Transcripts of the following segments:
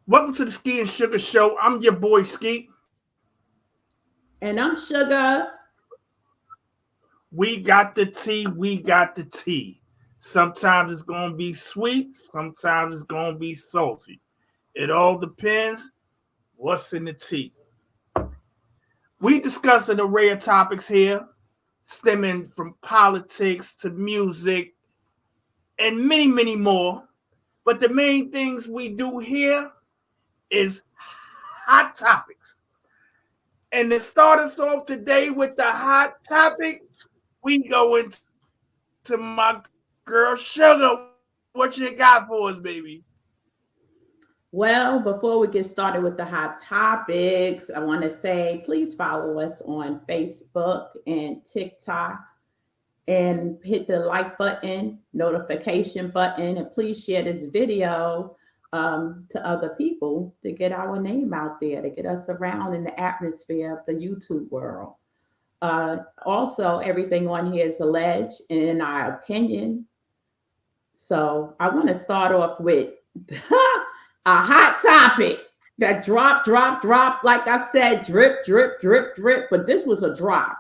Welcome to the Ski and Sugar Show. I'm your boy Ski. And I'm Sugar. We got the tea. We got the tea. Sometimes it's going to be sweet. Sometimes it's going to be salty. It all depends what's in the tea. We discuss an array of topics here, stemming from politics to music and many, many more. But the main things we do here is hot topics. And to start us off today with the hot topic, we go into my girl Sugar. What you got for us, baby? Well, before we get started with the hot topics, I want to say please follow us on Facebook and TikTok and hit the like button, notification button, and please share this video to other people to get our name out there, to get us around in the atmosphere of the YouTube world. Also, everything on here is alleged and in our opinion. So I want to start off with a hot topic that drop. Like I said, drip. But this was a drop.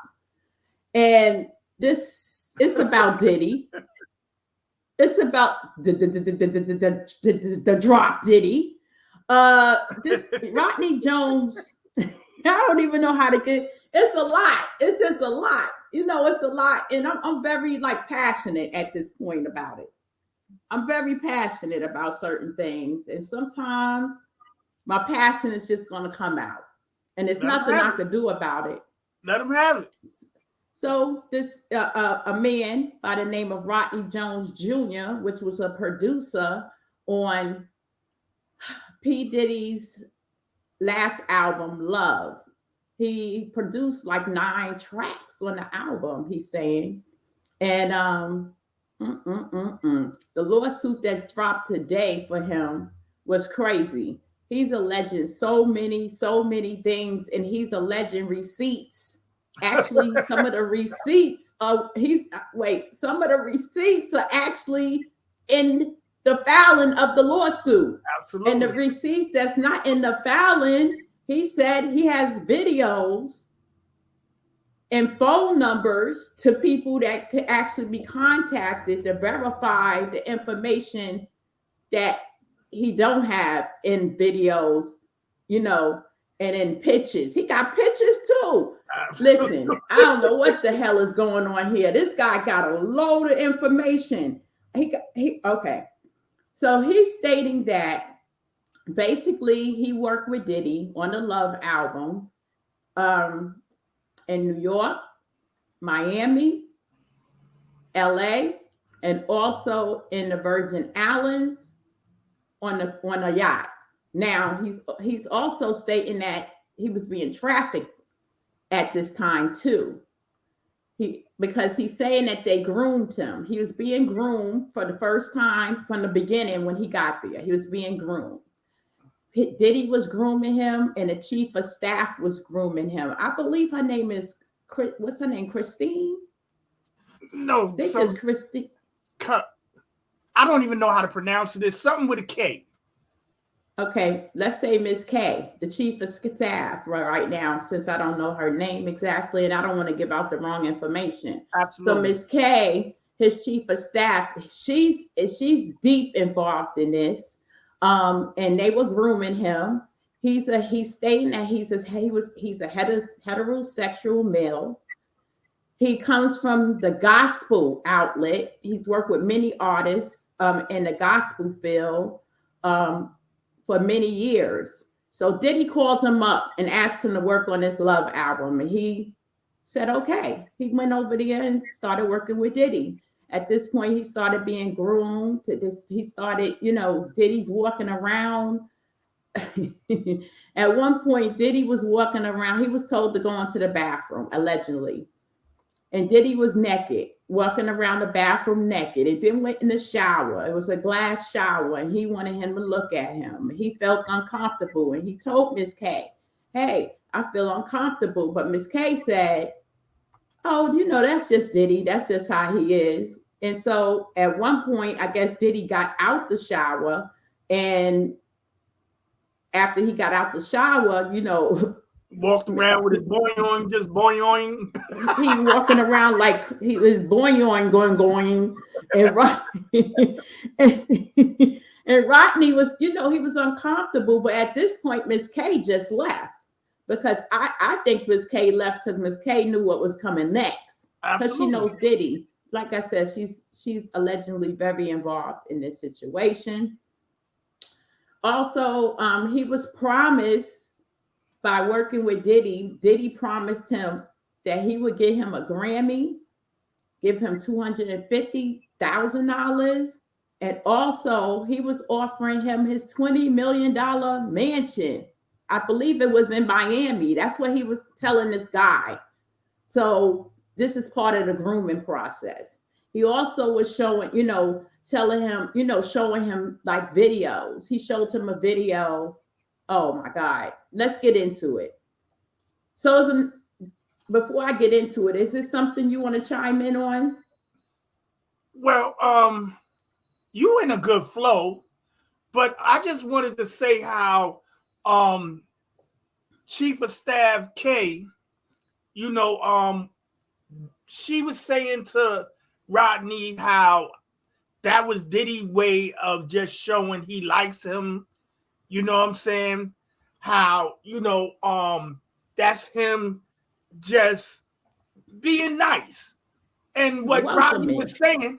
And this is about Diddy. It's about the drop Diddy. This Rodney Jones, I don't even know how to get it's a lot. It's just a lot. It's a lot. And I'm very passionate at this point about it. I'm very passionate about certain things. And sometimes my passion is just going to come out. And it's nothing I can do about it. Let them have it. So this a man by the name of Rodney Jones Jr., which was a producer on P. Diddy's last album, Love. He produced 9 tracks on the album, he's saying. And the lawsuit that dropped today for him was crazy. He's alleging so many things, and he's alleging receipts. Actually, some of the receipts are actually in the filing of the lawsuit. Absolutely. And the receipts that's not in the filing, he said he has videos and phone numbers to people that could actually be contacted to verify the information that he don't have in videos, and in pictures. He got pictures too. Listen, I don't know what the hell is going on here. This guy got a load of information. Okay. So he's stating that basically he worked with Diddy on the Love album in New York, Miami, LA, and also in the Virgin Islands on a yacht. Now he's also stating that he was being trafficked at this time too. Because he's saying that they groomed him. He was being groomed for the first time from the beginning when he got there. He was being groomed. Diddy was grooming him, and the chief of staff was grooming him. I believe her name is what's her name? Christine? No, this is Christine. I don't even know how to pronounce it. It's something with a K. Okay, let's say Miss K, the chief of staff right now, since I don't know her name exactly, and I don't want to give out the wrong information. Absolutely. So Miss K, his chief of staff, she's deep involved in this, and they were grooming him. He's stating that he's a heterosexual male. He comes from the gospel outlet. He's worked with many artists in the gospel field. For many years. So Diddy called him up and asked him to work on his Love album. And he said, okay. He went over there and started working with Diddy. At this point, he started being groomed. He started, Diddy's walking around. At one point, Diddy was walking around. He was told to go into the bathroom, allegedly. And Diddy was naked, walking around the bathroom naked, and then went in the shower. It was a glass shower, and he wanted him to look at him. He felt uncomfortable, and he told Miss K, hey, I feel uncomfortable. But Miss K said, oh, that's just Diddy. That's just how he is. And so at one point, I guess Diddy got out the shower, and after he got out the shower, Walked around with his boing, just boing. he walking around like he was boing, going, and and Rodney was, he was uncomfortable. But at this point, Miss K just left because I think Miss K left because Miss K knew what was coming next because she knows Diddy. Like I said, she's allegedly very involved in this situation. Also, he was promised by working with Diddy. Diddy promised him that he would get him a Grammy, give him $250,000, and also he was offering him his $20 million mansion. I believe it was in Miami. That's what he was telling this guy. So this is part of the grooming process. He also was showing, telling him, showing him like videos. He showed him a video. Oh my God. Let's get into it. So before I get into it, is this something you want to chime in on? Well, you in a good flow, but I just wanted to say how Chief of Staff K, she was saying to Rodney how that was Diddy's way of just showing he likes him. You know what I'm saying? How, that's him just being nice. And what Rodney was saying,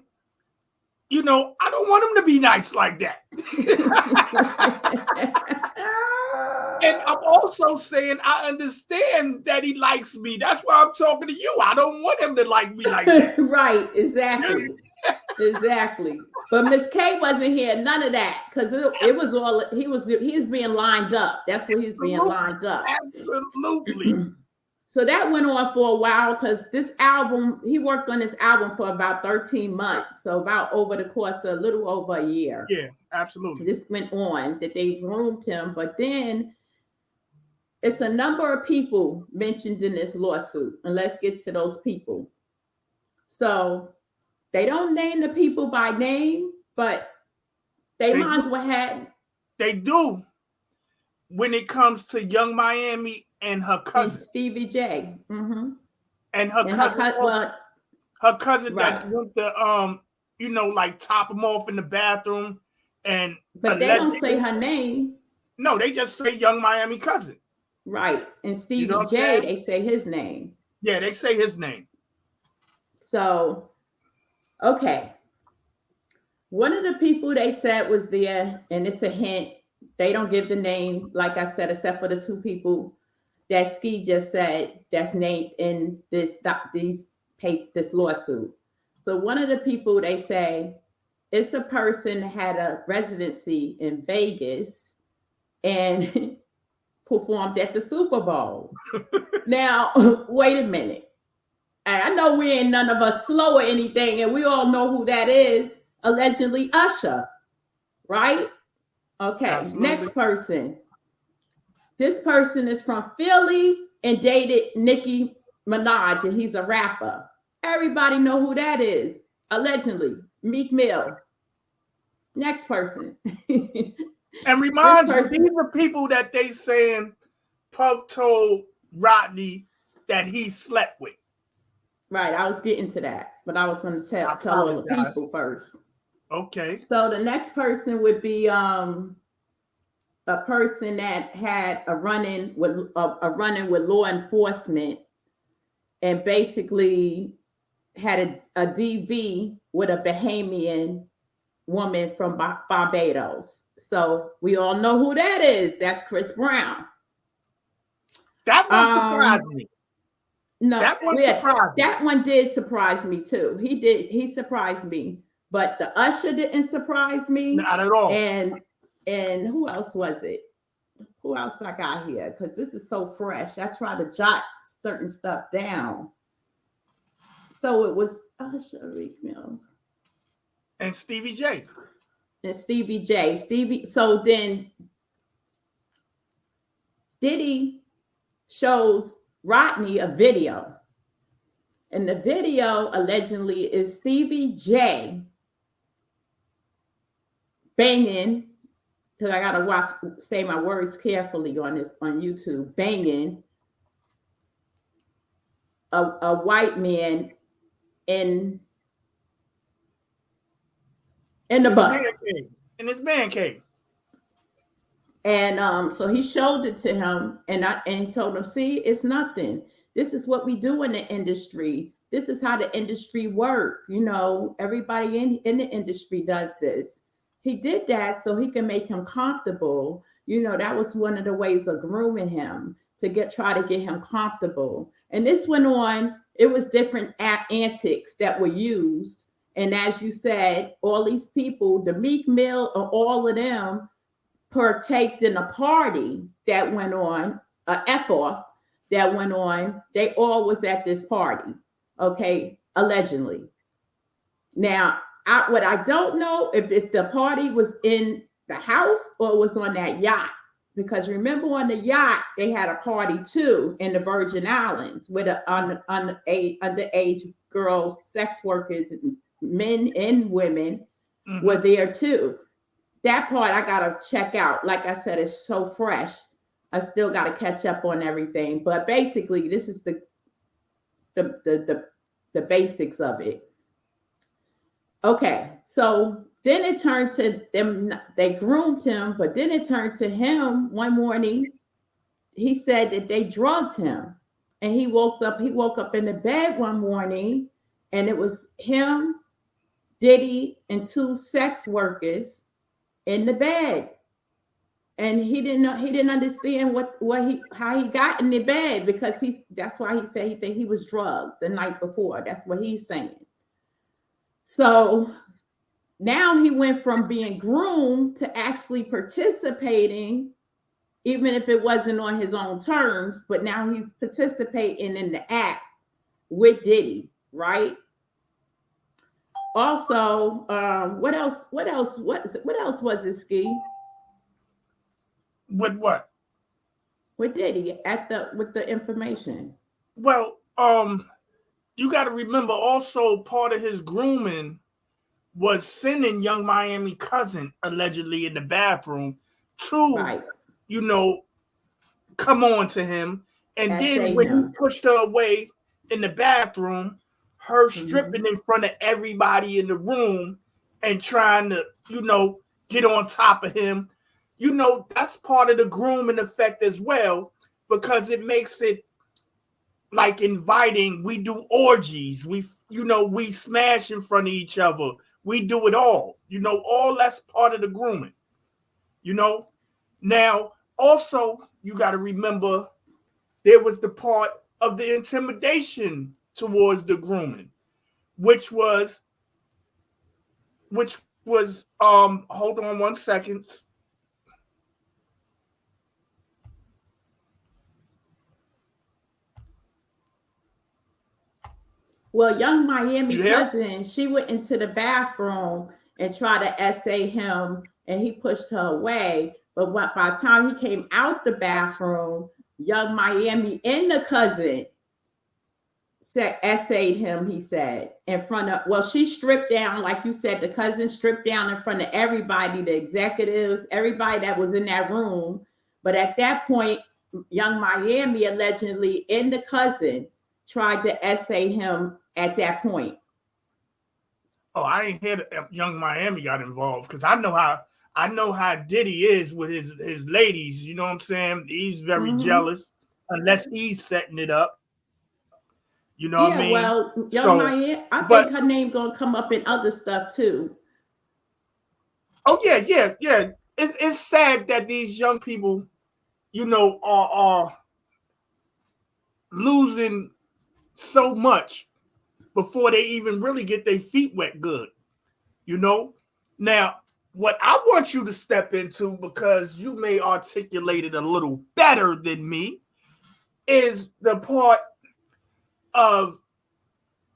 I don't want him to be nice like that. And I'm also saying I understand that he likes me. That's why I'm talking to you. I don't want him to like me like that. Right, exactly. Exactly. But Miss K wasn't here, none of that, because it was all he was being lined up. That's what he's being lined up. Absolutely. So that went on for a while because this album, he worked on this album for about 13 months. So about over the course of a little over a year. Yeah, absolutely. This went on that they groomed him. But then it's a number of people mentioned in this lawsuit. And let's get to those people. So they don't name the people by name, but they might as well have. They do when it comes to Young Miami and her cousin. And Stevie J. Mm-hmm. And her cousin. Her cousin right. That went to, like top him off in the bathroom. But they don't say her name. No, they just say Young Miami cousin. Right. And Stevie J, they say his name. Yeah, they say his name. So, okay. One of the people they said was there, and it's a hint. They don't give the name, like I said, except for the two people that Ski just said that's named in this lawsuit. So one of the people they say it's a person that had a residency in Vegas and performed at the Super Bowl. Now, wait a minute. I know we ain't none of us slow or anything, and we all know who that is. Allegedly Usher, right? Okay, absolutely. Next person. This person is from Philly and dated Nicki Minaj, and he's a rapper. Everybody know who that is. Allegedly, Meek Mill. Next person. And reminds me, these are people that they saying Puff told Rodney that he slept with. Right, I was getting to that, but I was going to tell all the people first. Okay. So the next person would be a person that had a run-in with law enforcement, and basically had a DV with a Bahamian woman from Barbados. So we all know who that is. That's Chris Brown. That one surprised me. No, that one did surprise me too. He surprised me. But the Usher didn't surprise me. Not at all. And who else was it? Who else I got here? Because this is so fresh. I try to jot certain stuff down. So it was Usher, Meek Mill. And Stevie J. So then Diddy shows Rodney a video. And the video allegedly is Stevie J banging because I gotta say my words carefully on YouTube, banging a white man in the his butt. man cave. In his man cave. And so he showed it to him, and he told him, "See, it's nothing. This is what we do in the industry. This is how the industry work. Everybody in the industry does this." He did that so he can make him comfortable. That was one of the ways of grooming him to try to get him comfortable. And this went on. It was different antics that were used. And as you said, all these people, the Meek Mill, all of them partaked in a party that went on, a F off that went on. They all was at this party, okay, allegedly. Now, what I don't know if the party was in the house or it was on that yacht, because remember on the yacht they had a party too in the Virgin Islands with underage girls, sex workers, men and women were there too. That part I gotta check out. Like I said, it's so fresh. I still gotta catch up on everything. But basically, this is the basics of it. Okay, so then it turned to them. They groomed him, but then it turned to him one morning. He said that they drugged him, and he woke up. He woke up in the bed one morning, and it was him, Diddy, and two sex workers in the bed, and he didn't understand how he got in the bed, because that's why he said he think he was drugged the night before. That's what he's saying. So now he went from being groomed to actually participating, even if it wasn't on his own terms, but now he's participating in the act with Diddy, right? Also, what else was it, Ski? With what? With Diddy with the information. Well, you got to remember also part of his grooming was sending Young Miami cousin allegedly in the bathroom to, right, come on to him. And then when he pushed her away in the bathroom, her stripping in front of everybody in the room and trying to, get on top of him. That's part of the grooming effect as well, because it makes it like inviting. We do orgies. We smash in front of each other. We do it all. All that's part of the grooming. Now, also, you got to remember there was the part of the intimidation towards the grooming, which was hold on 1 second. Well, Young Miami cousin, she went into the bathroom and tried to essay him, and he pushed her away. But by the time he came out the bathroom, Young Miami and the cousin essayed him, he said, in front of, well, she stripped down, like you said, the cousin stripped down in front of everybody, the executives, everybody that was in that room. But at that point, Young Miami allegedly and the cousin tried to essay him at that point. Oh, I ain't hear that Young Miami got involved, because I know how Diddy is with his ladies. You know what I'm saying? He's very jealous, unless he's setting it up. You know what I mean? Well, Young Miami, I think her name gonna come up in other stuff too. Oh yeah. It's sad that these young people, are losing so much before they even really get their feet wet good. Now, what I want you to step into, because you may articulate it a little better than me, is the part of,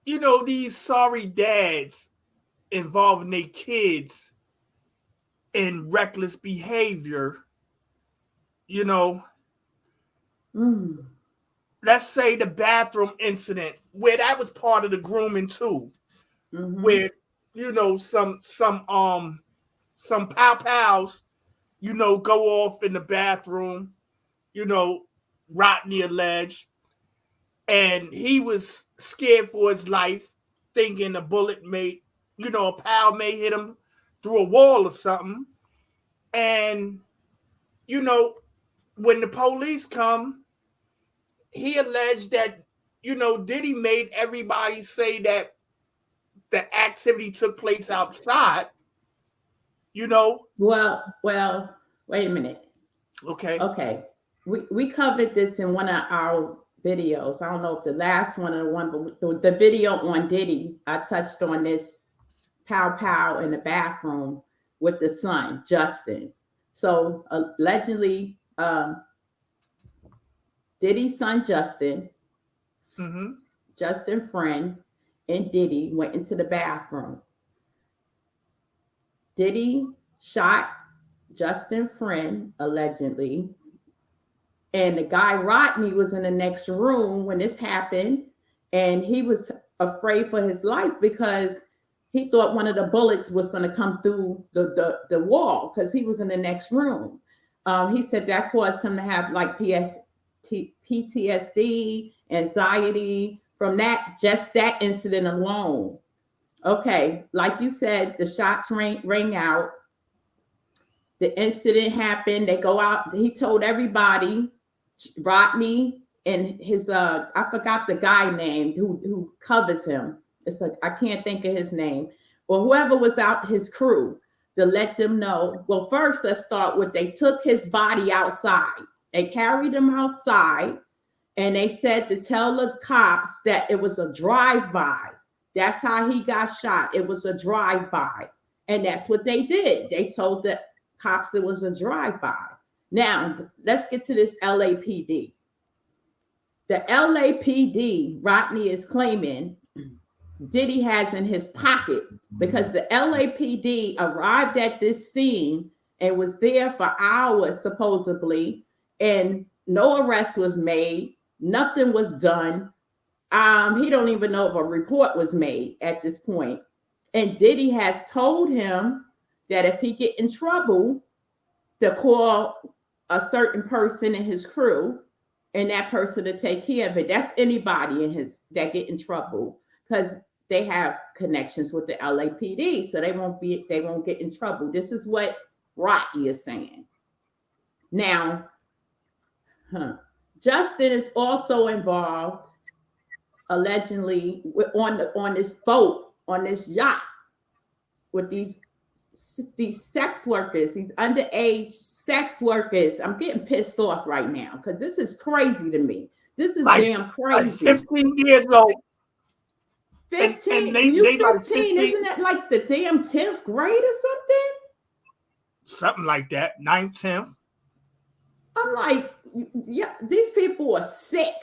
these sorry dads involving their kids in reckless behavior. Let's say the bathroom incident, where that was part of the grooming too, where some pow-pows go off in the bathroom, Rodney alleged, and he was scared for his life, thinking a bullet a pal may hit him through a wall or something. And, when the police come, he alleged that, Diddy made everybody say that the activity took place outside, Well, wait a minute. Okay. We covered this in one of our videos. I don't know if the last one or the one, but the video on Diddy, I touched on this pow in the bathroom with the son, Justin. So allegedly, Diddy's son, Justin, Mm-hmm. Justin friend, and Diddy went into the bathroom. Diddy shot Justin friend, allegedly. And the guy Rodney was in the next room when this happened. And he was afraid for his life because he thought one of the bullets was going to come through the wall because he was in the next room. He said that caused him to have like PTSD, anxiety from just that incident alone. Okay, like you said, the shots rang out. The incident happened. They go out. He told everybody, Rodney and his I forgot the guy name who covers him. It's like I can't think of his name. Or whoever was out, his crew, to let them know. Well, first let's start with they took his body outside. They carried him outside, and they said to tell the cops that it was a drive-by. That's how he got shot. It was a drive-by. And that's what they did. They told the cops it was a drive-by. Now, let's get to this LAPD. The LAPD, Rodney is claiming Diddy has in his pocket because the LAPD arrived at this scene and was there for hours, supposedly, and no arrest was made. Nothing was done. He don't even know if a report was made at this point. And Diddy has told him that if he get in trouble, to call a certain person in his crew, and that person to take care of it. That's anybody in his that get in trouble because they have connections with the LAPD, so they won't get in trouble. This is what Rodney is saying. Now, Justin is also involved, allegedly, on this boat, on this yacht, with these sex workers, these underage sex workers. I'm getting pissed off right now because this is crazy to me. This is damn crazy. 15 years old. 15? And you 15, isn't that like the damn 10th grade or something? Something like that, 9th, 10th. I'm like, yeah, these people are sick.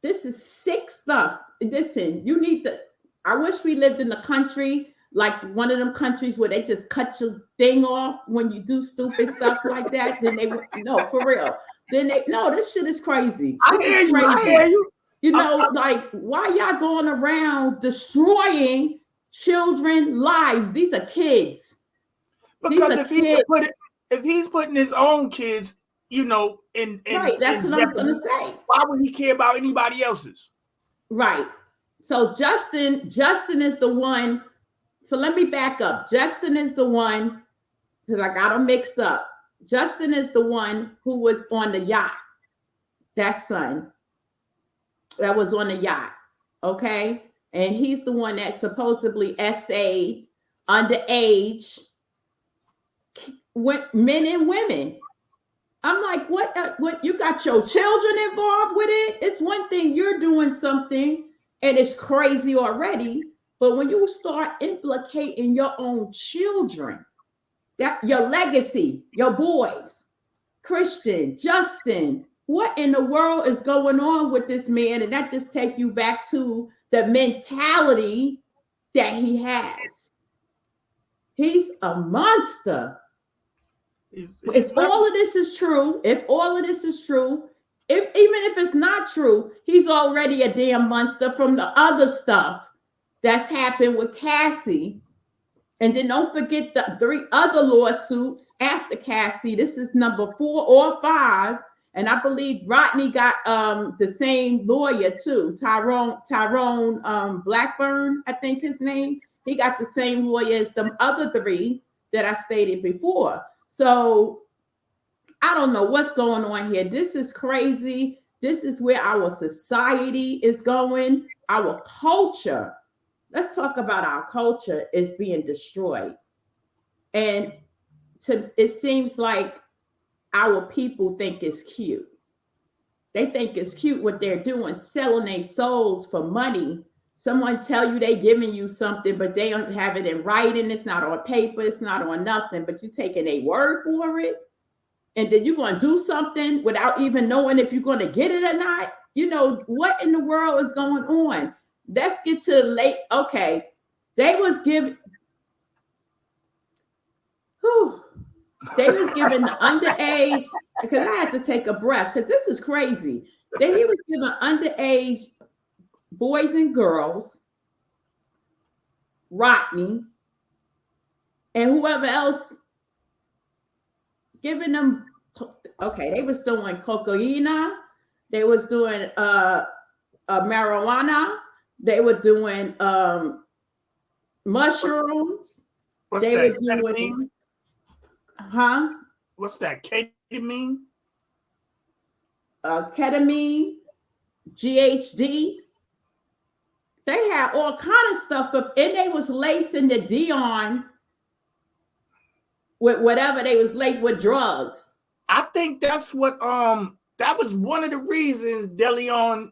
This is sick stuff. Listen, you need to, I wish we lived in the country, like one of them countries where they just cut your thing off when you do stupid stuff like that. Then they, no, for real. Then they, no, this shit is crazy. I hear you. You know, like, why y'all going around destroying children's lives? These are kids. Because if he's putting his own kids, in right, that's what I'm gonna say. Why would he care about anybody else's? Right. So Justin is the one. So let me back up. Justin is the one, because I got them mixed up. Justin is the one who was on the yacht. That son that was on the yacht. Okay. And he's the one that supposedly essayed underage men and women. I'm like, what? You got your children involved with it? It's one thing you're doing something and it's crazy already. But when you start implicating your own children, that your legacy, your boys, Christian, Justin, what in the world is going on with this man? And that just take you back to the mentality that he has. He's a monster. If all of this is true, even if it's not true, he's already a damn monster from the other stuff that's happened with Cassie And then don't forget the 3 other lawsuits after Cassie. This is number 4 or 5. And I believe Rodney got the same lawyer too. Tyrone Blackburn, I think his name. He got the same lawyer as the other 3 that I stated before. So I don't know what's going on here. This is crazy. This is where our society is going. Our culture. Let's talk about our culture is being destroyed. And it seems like our people think it's cute. They think it's cute what they're doing, selling their souls for money. Someone tell you they giving you something, but they don't have it in writing. It's not on paper. It's not on nothing, but you're taking a word for it. And then you're going to do something without even knowing if you're going to get it or not. You know, what in the world is going on? Let's get to the late. Okay. They was giving the underage, because I had to take a breath because this is crazy. He was giving underage boys and girls, Rodney, and whoever else, giving them, okay, they was doing cocaine, they was doing marijuana, they were doing mushrooms. What's they that? were doing, huh? What's that? Ketamine? Ketamine, GHD. They had all kind of stuff up, and they was lacing the Dion with whatever they was laced with drugs. I think that's what that was one of the reasons DeLeon,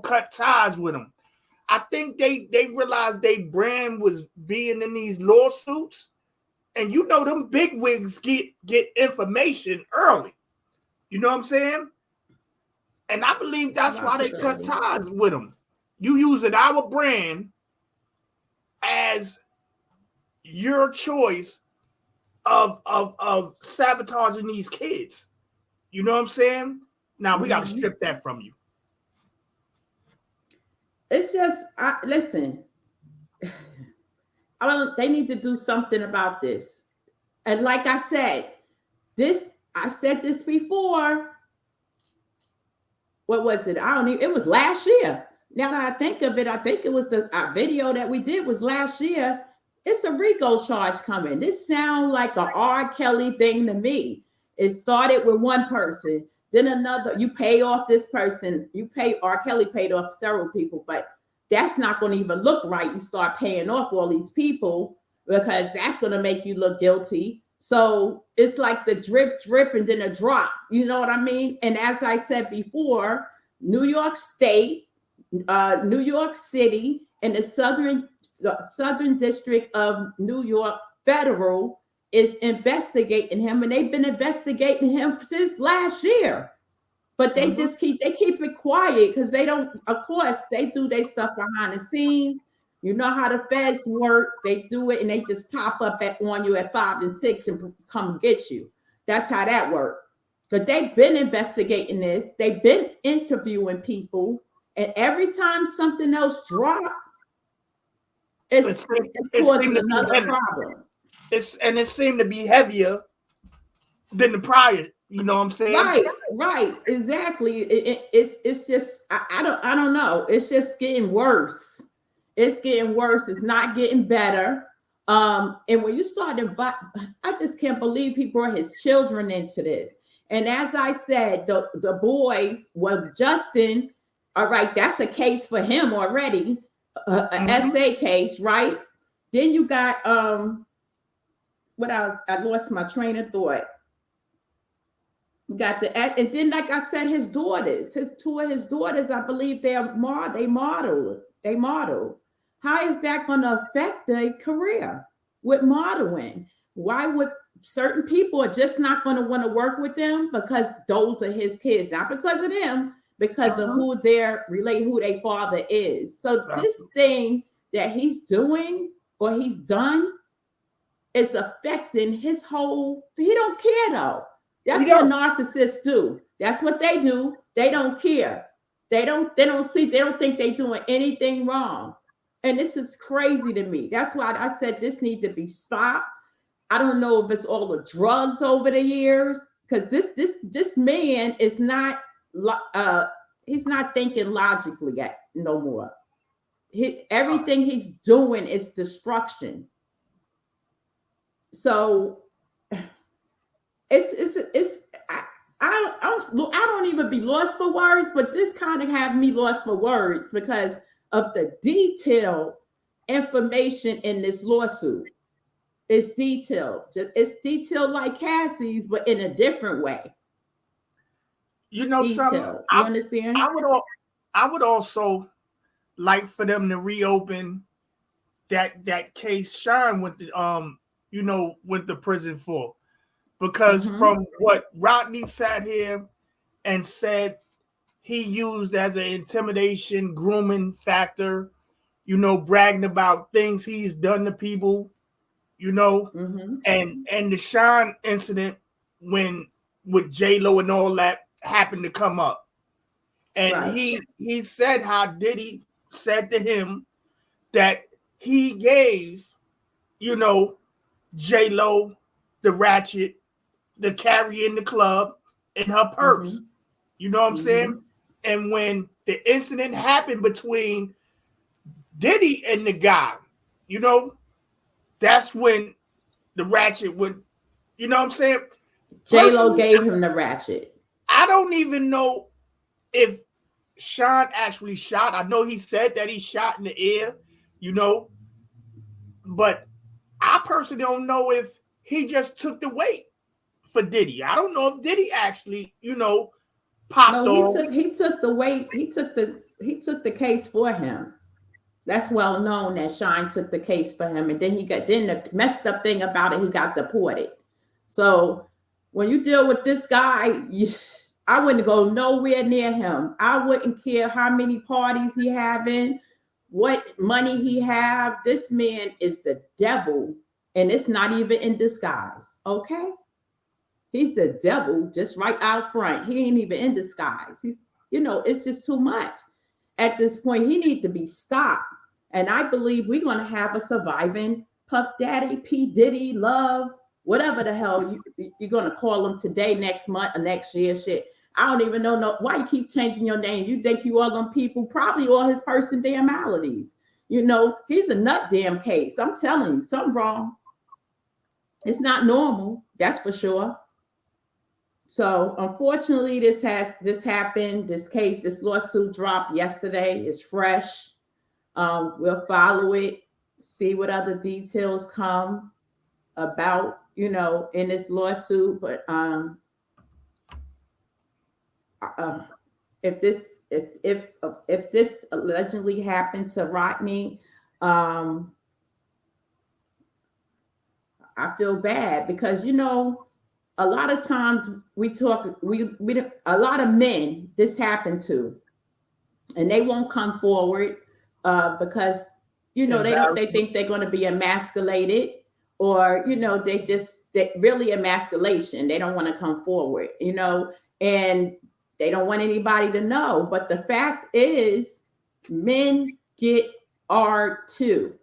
cut ties with him. I think they realized their brand was being in these lawsuits, and them big wigs get information early. You know what I'm saying? And I believe that's why they cut ties with him. You using our brand as your choice of sabotaging these kids. You know what I'm saying? Now we got to strip that from you. It's just, listen, they need to do something about this. And like I said this before. What was it? It was last year. Now that I think of it, I think it was the video that we did was last year. It's a RICO charge coming. This sounds like a R. Kelly thing to me. It started with one person, then another. You pay off this person. R. Kelly paid off several people, but that's not going to even look right. You start paying off all these people because that's going to make you look guilty. So it's like the drip, and then a drop. You know what I mean? And as I said before, New York State, New York City, and the Southern District of New York Federal is investigating him, and they've been investigating him since last year. But they just keep it quiet because they don't. Of course, they do their stuff behind the scenes. You know how the feds work. They do it, and they just pop up on you at 5 and 6 and come get you. That's how that works. But they've been investigating this. They've been interviewing people, and every time something else drops, it's causing another problem. It seemed to be heavier than the prior. You know what I'm saying? Right, exactly. It's just I don't know. It's just getting worse. It's getting worse. It's not getting better. And when you start I just can't believe he brought his children into this. And as I said, the boys, Justin, all right, that's a case for him already, an SA case, right? Then you got what else? I lost my train of thought. Got and then, like I said, his daughters, two of his daughters, I believe they model. How is that going to affect their career with modeling? Why would certain people are just not going to want to work with them? Because those are his kids, not because of them, because of who their father is. So this thing that he's doing or he's done is affecting his whole. He don't care though. That's what narcissists do. That's what they do. They don't care. They don't think they're doing anything wrong. And this is crazy to me. That's why I said this needs to be stopped. I don't know if it's all the drugs over the years, because this man is not he's not thinking logically yet no more. Everything he's doing is destruction. So it's I don't even be lost for words, but this kind of have me lost for words because of the detailed information in this lawsuit. It's detailed. It's detailed like Cassie's, but in a different way. You know something? You understand? I would also like for them to reopen that case Sean went to went to prison for. Because from what Rodney sat here and said he used as an intimidation, grooming factor, bragging about things he's done to people, and the Sean incident when with J-Lo and all that happened to come up. And he said how Diddy said to him that he gave, J-Lo the ratchet, the carry in the club in her purse. You know what I'm saying? And when the incident happened between Diddy and the guy, that's when the ratchet went, you know what I'm saying? J-Lo gave him the ratchet. I don't even know if Sean actually shot. I know he said that he shot in the air, but I personally don't know if he just took the weight for Diddy. I don't know if Diddy actually, popped off. He took the weight. He took the case for him. That's well known that Sean took the case for him, and then the messed up thing about it, he got deported. So when you deal with this guy, I wouldn't go nowhere near him. I wouldn't care how many parties he having, what money he have. This man is the devil, and it's not even in disguise. Okay, he's the devil just right out front. He ain't even in disguise. He's, it's just too much. At this point, he needs to be stopped. And I believe we're going to have a surviving Puff Daddy, P. Diddy, Love, whatever the hell you're going to call him today, next month, or next year. Shit. I don't even know why you keep changing your name. You think you all them people, probably all his person damn maladies. He's a nut damn case. I'm telling you, something wrong. It's not normal. That's for sure. So unfortunately, this happened. This lawsuit dropped yesterday. It's fresh. We'll follow it, see what other details come about, in this lawsuit. But if this allegedly happened to Rodney, I feel bad because a lot of times a lot of men this happened to, and they won't come forward because they think they're going to be emasculated, or they really emasculation. They don't want to come forward, and they don't want anybody to know. But the fact is, men get R2.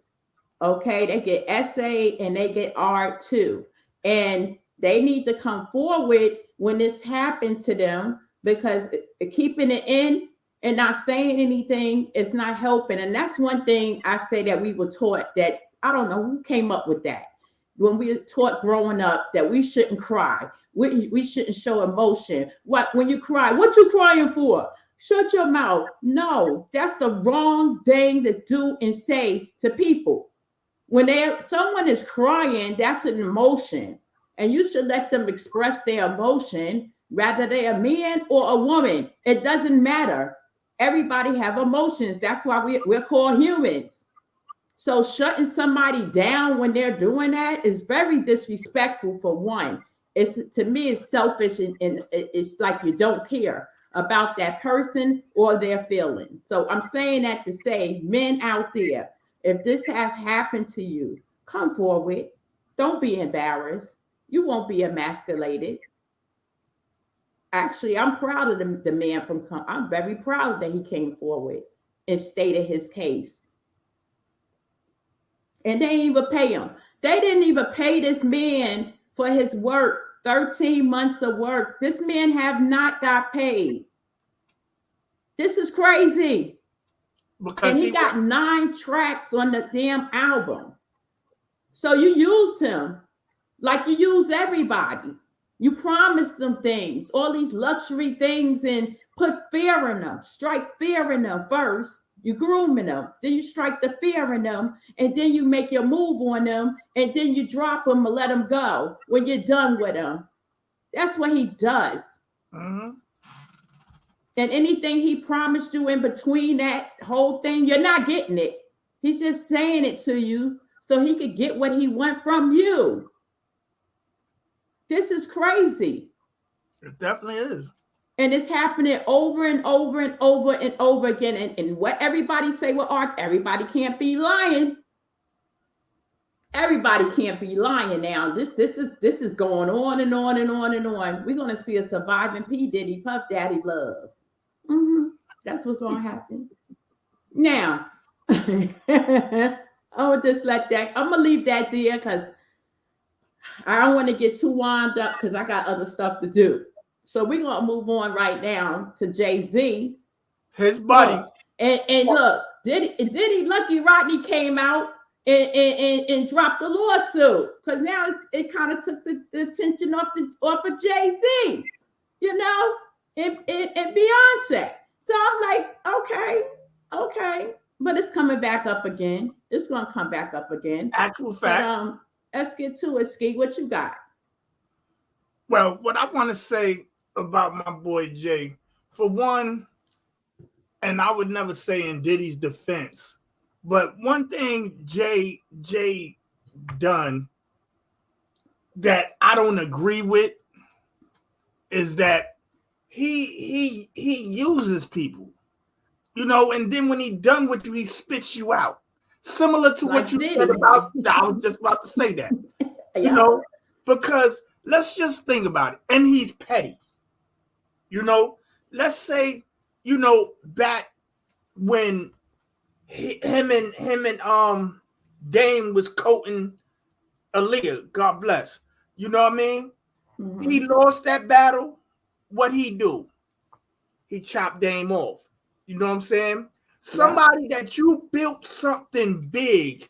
Okay, they get SA and they get R2, and they need to come forward when this happens to them, because keeping it in and not saying anything is not helping. And that's one thing I say that we were taught, that I don't know who came up with that. When we were taught growing up that we shouldn't cry, we shouldn't show emotion. When you cry, what you crying for? Shut your mouth. No, that's the wrong thing to do and say to people. When someone is crying, that's an emotion, and you should let them express their emotion, whether they're a man or a woman. It doesn't matter. Everybody have emotions. That's why we're called humans. So shutting somebody down when they're doing that is very disrespectful, for one. To me, it's selfish, and it's like you don't care about that person or their feelings. So I'm saying that to say, men out there, if this have happened to you, come forward. Don't be embarrassed. You won't be emasculated. Actually, I'm proud of the man I'm very proud that he came forward and stated his case. And they didn't even pay him. They didn't even pay this man for his work. 13 months of work. This man have not got paid. This is crazy. Because and he got 9 tracks on the damn album. So you used him like you use everybody. You promised them things, all these luxury things, and put fear in them. Strike fear in them first. You grooming them. Then you strike the fear in them, and then you make your move on them, and then you drop them and let them go when you're done with them. That's what he does. Mm-hmm. And anything he promised you in between that whole thing, you're not getting it. He's just saying it to you so he could get what he wants from you. This is crazy. It definitely is. And it's happening over and over and over and over again. And what everybody say with art, everybody can't be lying. Everybody can't be lying now. This is going on and on and on and on. We're gonna see a surviving P. Diddy, Puff Daddy love. Mm-hmm. That's what's gonna happen. Now, I'll just let that. I'm gonna leave that there because I don't want to get too wound up because I got other stuff to do. So we're gonna move on right now to Jay-Z. His buddy. Look, and look, Diddy Lucky Rodney came out and dropped the lawsuit because now it kind of took the attention off of Jay-Z, you know, and Beyonce. So I'm like, okay, but it's coming back up again. It's gonna come back up again. Actual facts. But, let's get to it, Ski. What you got? Well, what I want to say about my boy Jay, for one, and I would never say in Diddy's defense, but one thing Jay done that I don't agree with is that he uses people, you know, and then when he done with you, he spits you out. Similar to Like what you Diddy. said about, I was just about to say that, you know, because let's just think about it. And he's petty, you know. Let's say, you know, back when him and Dame was coating Aaliyah, God bless. You know what I mean? Mm-hmm. He lost that battle. What he do? He chopped Dame off. You know what I'm saying? Somebody that you built something big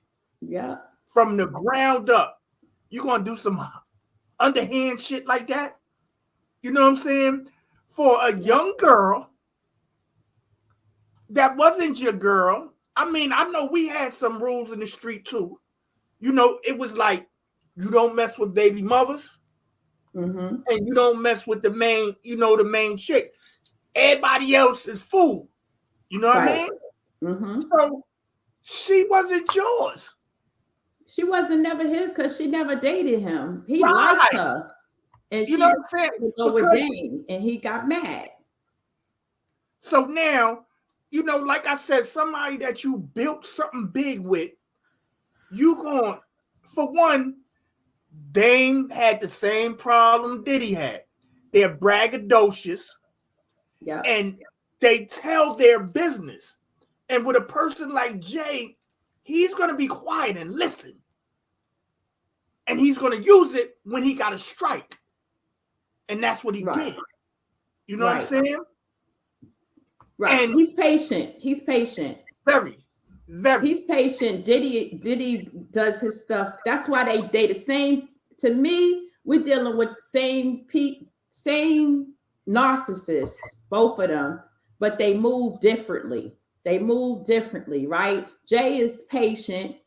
from the ground up, you're going to do some underhand shit like that? You know what I'm saying? For a young girl that wasn't your girl, I mean, I know we had some rules in the street too. You know, it was like, you don't mess with baby mothers, and you don't mess with the main chick. Everybody else is fool. You know what I mean? Mm-hmm. So she wasn't yours. She wasn't never his because she never dated him. He liked her. And she was to go with Dame, and he got mad. So now, you know, like I said, somebody that you built something big with, you going, for one, Dame had the same problem Diddy had. They're braggadocious. Yeah. And they tell their business. And with a person like Jay, he's going to be quiet and listen. And he's going to use it when he got a strike. And that's what he did. You know what I'm saying? Right. And he's patient. Very. He's patient. Diddy does his stuff. That's why they the same. To me, we're dealing with same narcissists, both of them, but they move differently. Right? Jay is patient,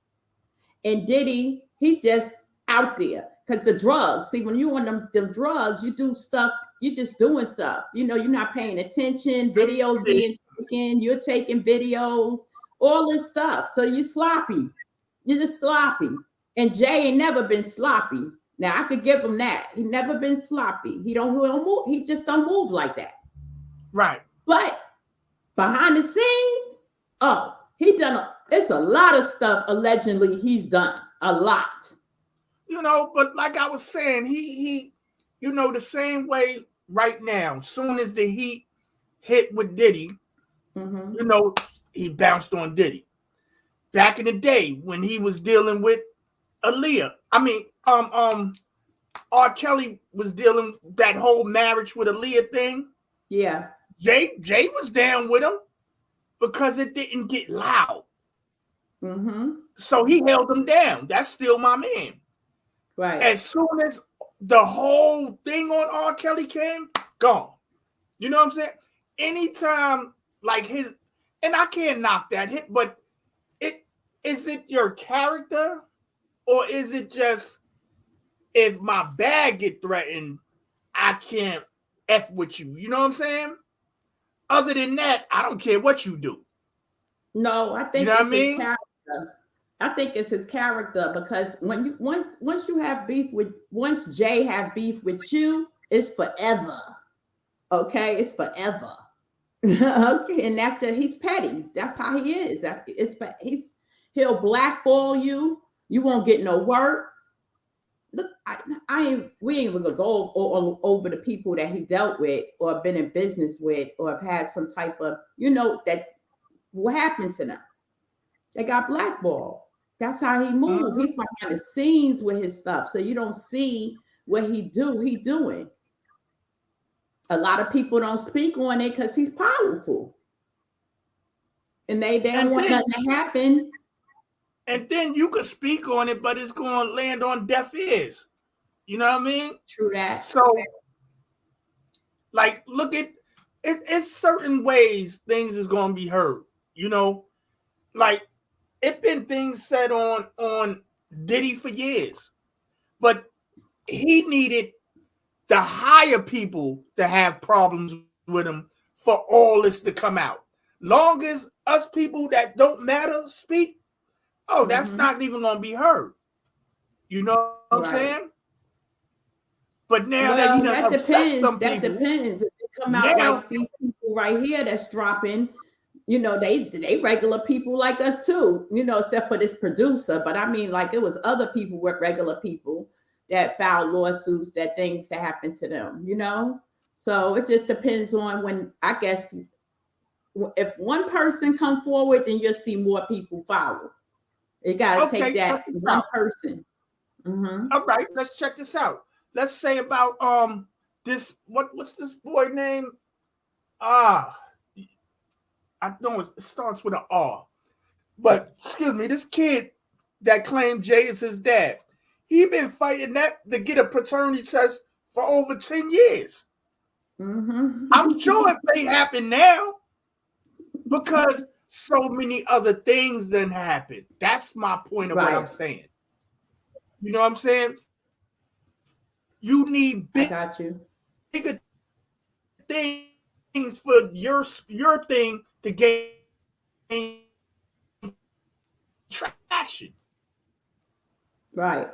and Diddy, he just out there because the drugs. See, when you on them drugs, you do stuff. You're just doing stuff. You know, you're not paying attention. Videos being taken. You're taking videos. All this stuff. So you're sloppy. You're just sloppy. And Jay ain't never been sloppy. Now I could give him that. He never been sloppy. He don't move. He just don't move like that. Right. But behind the scenes, he done. It's a lot of stuff allegedly he's done. A lot. You know, but like I was saying, he you know, the same way right now. Soon as the heat hit with Diddy, you know, he bounced on Diddy. back in the day when he was dealing with Aaliyah. R. Kelly was dealing that whole marriage with Aaliyah thing. Yeah. Jay was down with him because it didn't get loud. Mm-hmm. So he held him down. That's still my man. Right. As soon as the whole thing on R. Kelly came, gone. You know what I'm saying? Anytime like his, and I can't knock that hit, but is it your character or is it just if my bag get threatened, I can't F with you. You know what I'm saying? Other than that, I don't care what you do. No, I think You know it's his character. I think it's his character because when you once you have beef with once Jay have beef with you, it's forever. Okay, it's forever. Okay, and that's it. He's petty. That's how he is. He'll blackball you. You won't get no work. Look, we ain't even gonna go over the people that he dealt with or been in business with or have had some type of, that what happened to them. They got blackballed. That's how he moved. He's behind the scenes with his stuff, so you don't see what he doing. A lot of people don't speak on it because he's powerful, and they don't want nothing to happen. And then you could speak on it, but it's going to land on deaf ears. You know what I mean? True that. So, like, look at it. It's certain ways things is going to be heard. Like it been things said on Diddy for years, but he needed the higher people to have problems with him for all this to come out. Long as us people that don't matter speak, that's not even going to be heard. You know what I'm saying? But now that depends. That depends. If they come out like these people right here that's dropping, they regular people like us too, except for this producer. But I mean, like it was other people with regular people that filed lawsuits that things that happened to them, So it just depends on when, I guess, if one person come forward, then you'll see more people follow. You got to take that one person. Mm-hmm. All right, let's check this out. Let's say about this what's this boy name? I know it starts with an R. But excuse me, this kid that claimed Jay is his dad, he been fighting that to get a paternity test for over 10 years. Mm-hmm. I'm sure it may happen now because so many other things didn't happen. That's my point of what I'm saying. You know what I'm saying? You need bigger things for your thing to gain traction. Right.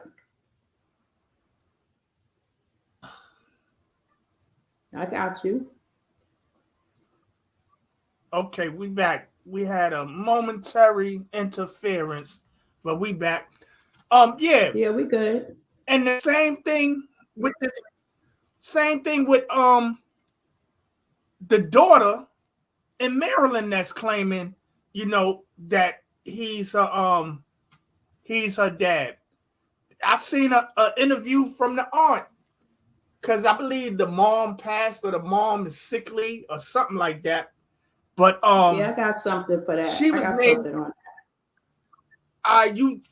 I got you. Okay, we back. We had a momentary interference, but we back. Yeah. Yeah, we good. And the same thing with the daughter in Maryland that's claiming, that he's her dad. I've seen an interview from the aunt because I believe the mom passed or the mom is sickly or something like that. But yeah, I got something for that. She was something on that.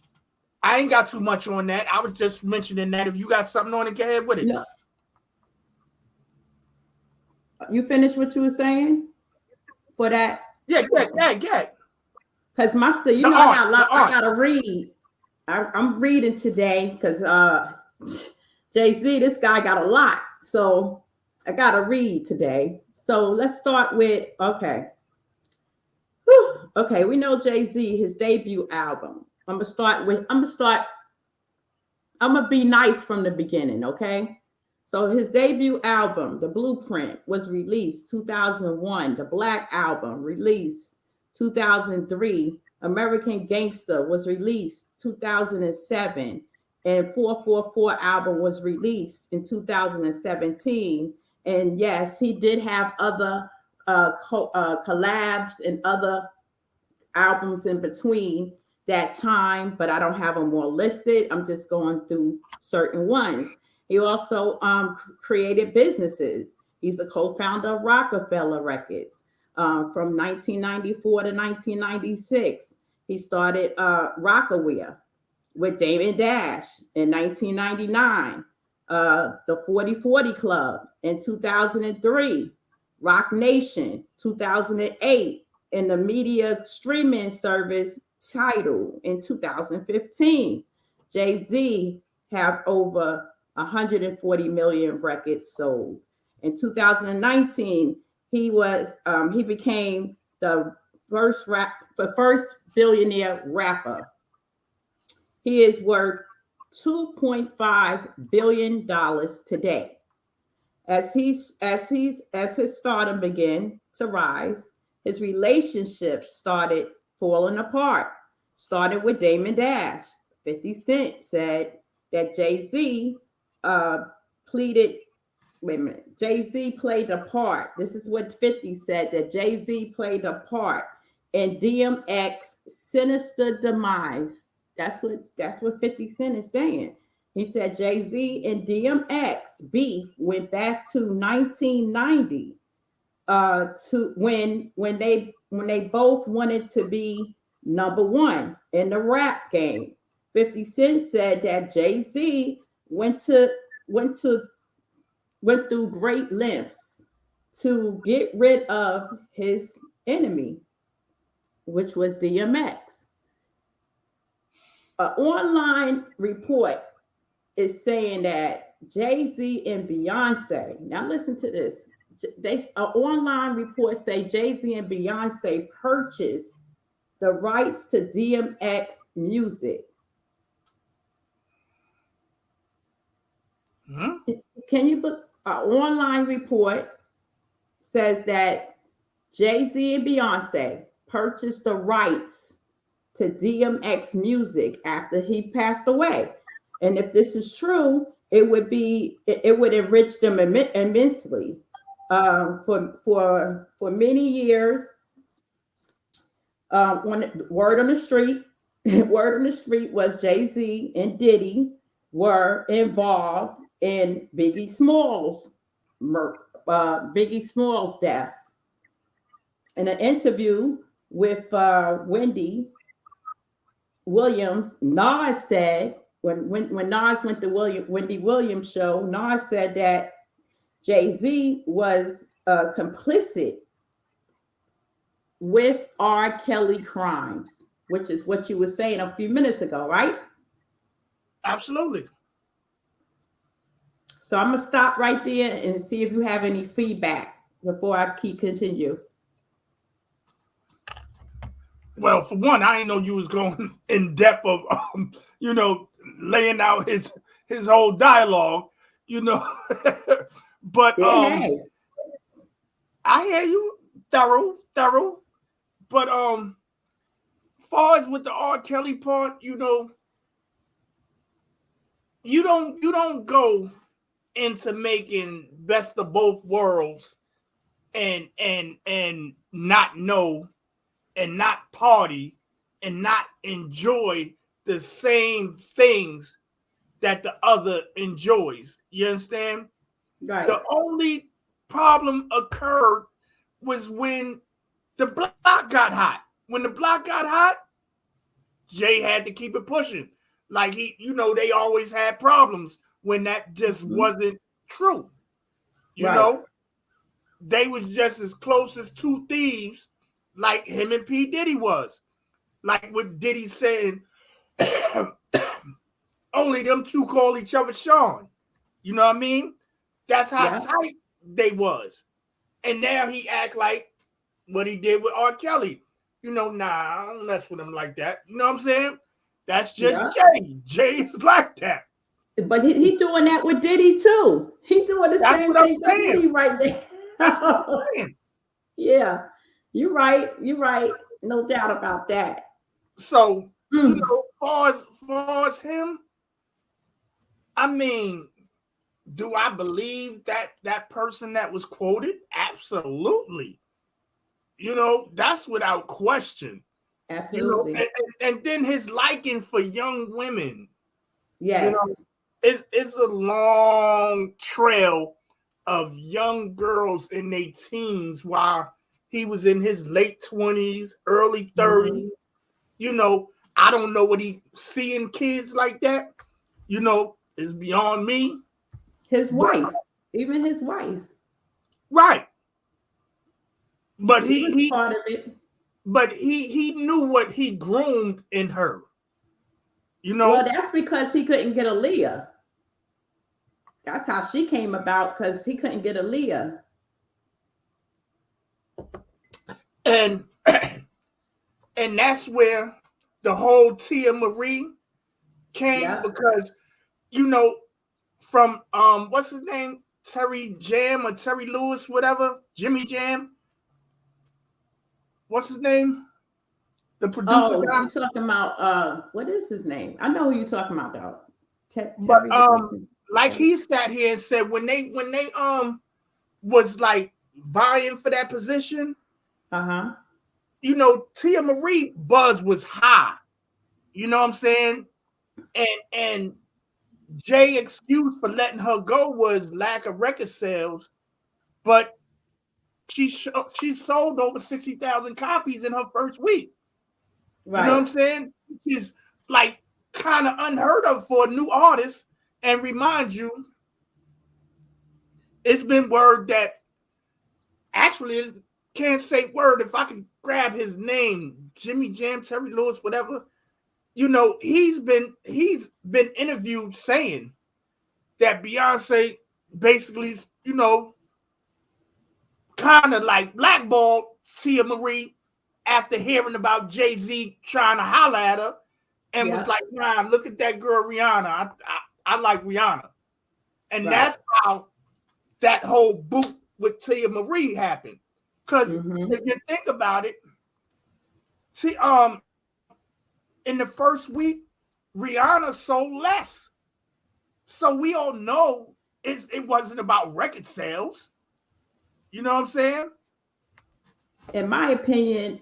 I ain't got too much on that. I was just mentioning that. If you got something on it, go ahead with it. No. You finished what you were saying for that? Yeah. Because my I got a lot. I gotta read. I'm reading today because Jay-Z, this guy got a lot, so I gotta read today. So let's start with okay. Okay, we know Jay-Z, his debut album. I'm gonna be nice from the beginning, okay? So his debut album, The Blueprint, was released 2001. The Black Album, released 2003. American Gangster was released 2007. And 444 album was released in 2017. And yes, he did have other collabs and other albums in between that time, but I don't have them all listed. I'm just going through certain ones. He also created businesses. He's the co-founder of Rockefeller Records from 1994 to 1996. He started Rockaware with Damon Dash in 1999, the 4040 Club in 2003, Rock Nation 2008, and the media streaming service Tidal in 2015. Jay-Z have over 140 million records sold. In 2019, he became the first billionaire rapper. He is worth $2.5 billion today. As his stardom began to rise, his relationships started falling apart. Started with Damon Dash. 50 Cent said that Jay-Z pleaded. Wait a minute. Jay-Z played a part. This is what 50 said, that Jay-Z played a part in DMX's sinister demise. That's what 50 Cent is saying. He said Jay-Z and DMX beef went back to 1990, to when they both wanted to be number one in the rap game. 50 Cent said that Jay-Z went through great lengths to get rid of his enemy, which was DMX. An online report is saying that Jay-Z and Beyonce, now listen to this. An online report say Jay-Z and Beyonce purchased the rights to DMX music. Can you book? An online report says that Jay-Z and Beyonce purchased the rights to DMX music after he passed away. And if this is true, it would enrich them immensely. For many years, when word on the street was Jay-Z and Diddy were involved in Biggie Smalls' death. In an interview with Wendy Williams, Nas said, when Nas went to Wendy Williams show, Nas said that Jay-Z was complicit with R. Kelly crimes, which is what you were saying a few minutes ago, right? Absolutely. So I'm gonna stop right there and see if you have any feedback before I continue. Well, for one, I didn't know you was going in depth of, laying out his whole dialogue, but I hear you, thorough. But far as with the R. Kelly part, you don't go into making best of both worlds and not know and not party and not enjoy the same things that the other enjoys. You understand? Right. The only problem occurred was when the block got hot. When the block got hot, Jay had to keep it pushing. Like they always had problems when that just wasn't true. You know, they was just as close as two thieves, like him and P. Diddy was. Like with Diddy saying, only them two call each other Sean. You know what I mean? That's how tight they was. And now he act like what he did with R. Kelly. Nah, I don't mess with him like that. You know what I'm saying? That's just Jay. Jay is like that. But he doing that with Diddy too. He doing the same thing with Diddy right there. That's what I'm saying. Yeah, you're right. No doubt about that. So, far as him, I mean, do I believe that person that was quoted? Absolutely. That's without question. Absolutely. And then his liking for young women. Yes. It's a long trail of young girls in their teens while he was in his late 20s, early 30s. I don't know what he seeing kids like that. Is beyond me. His wife, even his wife. Right. But she was part of it. But he knew what he groomed in her. Well, that's because he couldn't get a Leah. That's how she came about, because he couldn't get a Leah. And that's where the whole Tia Marie came, because from what's his name, Terry Jam or Terry Lewis, whatever, Jimmy Jam. What's his name? The producer guy. You talking about what is his name? I know who you talking about, though. Terry like he sat here and said when they was like vying for that position, Tia Marie buzz was high. You know what I'm saying? And Jay's excuse for letting her go was lack of record sales, but she sold over 60,000 copies in her first week. Right. You know what I'm saying? She's like kind of unheard of for a new artist. And remind you, it's been word that actually can't say word. If I can grab his name, Jimmy Jam, Terry Lewis, whatever. He's been interviewed saying that Beyonce basically, kind of like blackballed Tia Marie after hearing about Jay-Z trying to holler at her, and was like, "Nah, look at that girl Rihanna. I like Rihanna," and that's how that whole boot with Tia Marie happened. Because if you think about it, see, in the first week, Rihanna sold less. So we all know it wasn't about record sales. You know what I'm saying? In my opinion,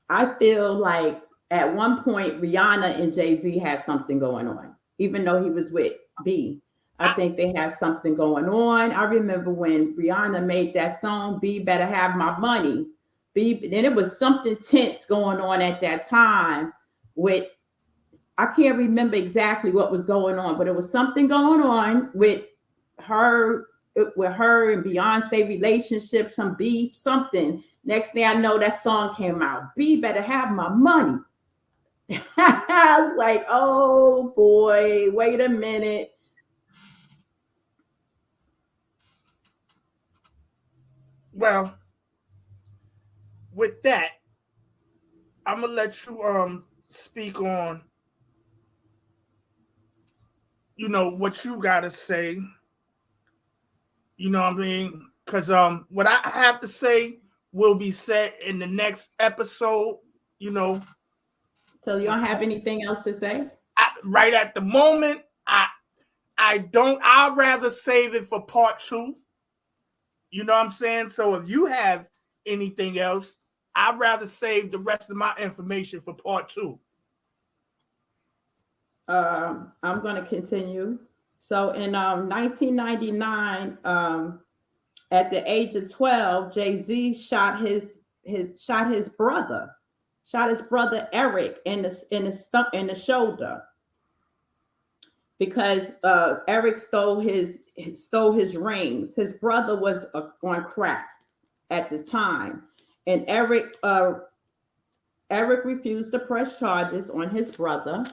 I feel like at one point Rihanna and Jay-Z had something going on, even though he was with B. I think they had something going on. I remember when Rihanna made that song, B Better Have My Money. Then it was something tense going on at that time with, I can't remember exactly what was going on, but it was something going on with her and Beyonce relationship, some beef, something. Next thing I know, that song came out. B Better Have My Money. I was like, oh boy, wait a minute. Well, with that, I'm gonna let you speak on what you gotta say. You know what I mean? Because what I have to say will be said in the next episode. So you don't have anything else to say? Right at the moment, I don't. I'd rather save it for part 2. You know what I'm saying? So if you have anything else, I'd rather save the rest of my information for part 2. I'm going to continue. So in 1999, at the age of 12, Jay-Z shot his brother Eric in the shoulder, because Eric stole his rings. His brother was on crack at the time, and Eric refused to press charges on his brother.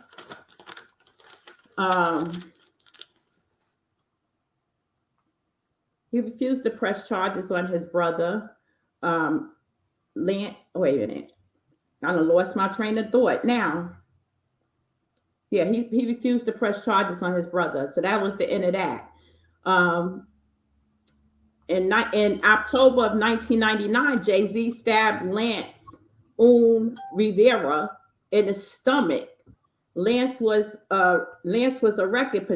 He refused to press charges on his brother. Wait a minute. I lost my train of thought now. Yeah, he refused to press charges on his brother. So that was the end of that. In October of 1999, Jay-Z stabbed Lance Rivera in the stomach. Lance was a record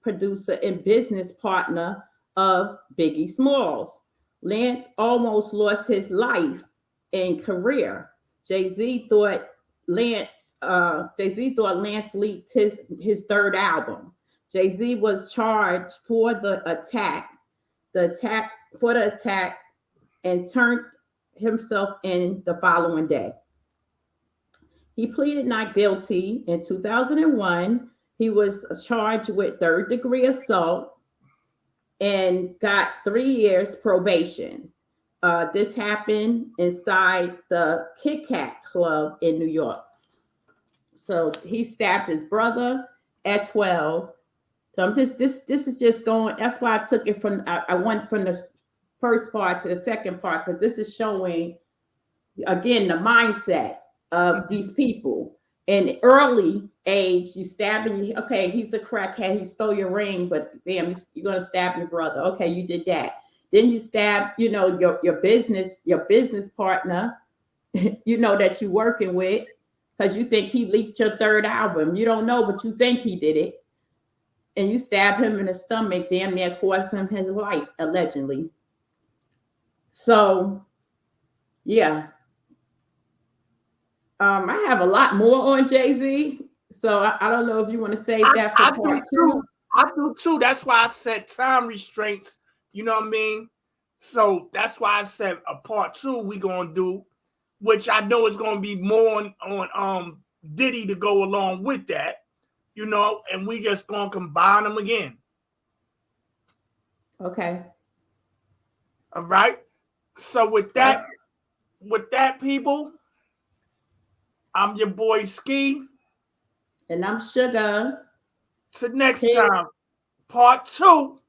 producer and business partner of Biggie Smalls. Lance almost lost his life in career. Jay-Z thought Lance leaked his third album. Jay-Z was charged for the attack, and turned himself in the following day. He pleaded not guilty in 2001. He was charged with third-degree assault and got 3 years probation. This happened inside the Kit Kat Club in New York. So he stabbed his brother at 12. So I'm just this is just going. That's why I took it from. I went from the first part to the second part, but this is showing again the mindset of these people. In early age, you stabbing. Okay, he's a crackhead. He stole your ring, but damn, you're gonna stab your brother. Okay, you did that. Then you stab, your business partner, that you're working with, because you think he leaked your third album. You don't know, but you think he did it. And you stab him in the stomach, damn near cost him his life, allegedly. So, yeah. I have a lot more on Jay-Z. So I don't know if you want to save that for part two. I do too. That's why I said time restraints. You know what I mean? So that's why I said a part two we gonna do, which I know is gonna be more on Diddy to go along with that, and we just gonna combine them again. Okay. All right. So with that, people, I'm your boy Ski. And I'm Sugar. Till next time, part two.